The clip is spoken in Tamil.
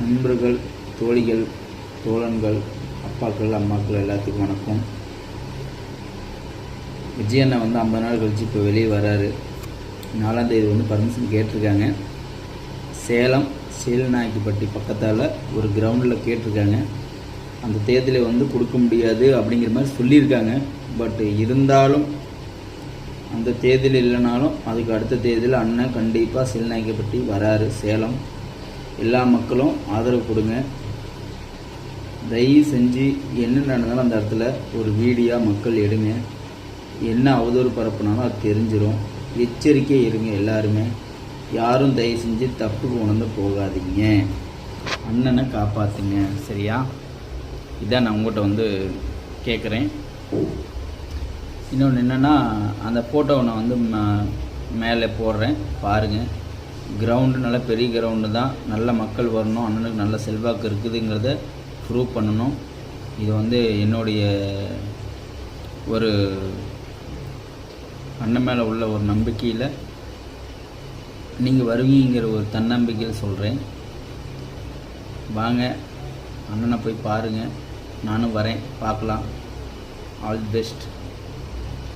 நண்பர்கள், தோழிகள், தோழன்கள், அப்பாக்கள், அம்மாக்கள் எல்லாத்துக்கும் வணக்கம். விஜய் அண்ணா 50 நாள் கழிச்சு இப்போ வெளியே வராரு. 4ஆம் தேதி பர்மிஷன் கேட்டிருக்காங்க. சேலம் சீலநாயக்கன்பட்டி பக்கத்தால் ஒரு கிரவுண்டில் கேட்டிருக்காங்க. அந்த தேதியில் கொடுக்க முடியாது அப்படிங்கிற மாதிரி சொல்லியிருக்காங்க. பட் இருந்தாலும் அந்த தேதியில் இல்லைனாலும் அதுக்கு அடுத்த தேதியில் அண்ணன் கண்டிப்பாக சீலநாயக்கன்பட்டி வராரு. சேலம் எல்லா மக்களும் ஆதரவு கொடுங்க. தயவு செஞ்சு என்ன நடந்தாலும் அந்த இடத்துல ஒரு வீடியோ மக்கள் எடுங்க. என்ன அவதூறு பரப்புனாலும் அது தெரிஞ்சிடும். எச்சரிக்கை இருங்க. எல்லாருமே யாரும் தயவு செஞ்சு தப்புக்கு உணர்ந்து போகாதீங்க. அண்ணனை காப்பாற்றுங்க. சரியா? இதான் நான் உங்கள்கிட்ட கேட்குறேன். இன்னொன்று என்னென்னா, அந்த ஃபோட்டோவை நான் மேலே போடுறேன் பாருங்கள். கிரவுண்டு நல்ல பெரிய கிரவுண்டு தான். நல்ல மக்கள் வரணும். அண்ணனுக்கு நல்ல செல்வாக்கு இருக்குதுங்கிறத ப்ரூவ் பண்ணணும். இது என்னுடைய ஒரு அண்ணன் மேலே உள்ள ஒரு நம்பிக்கையில் நீங்கள் வருவீங்கிற ஒரு தன்னம்பிக்கையில் சொல்கிறேன். வாங்க, அண்ணனை போய் பாருங்கள். நானும் வரேன், பார்க்கலாம். All the best.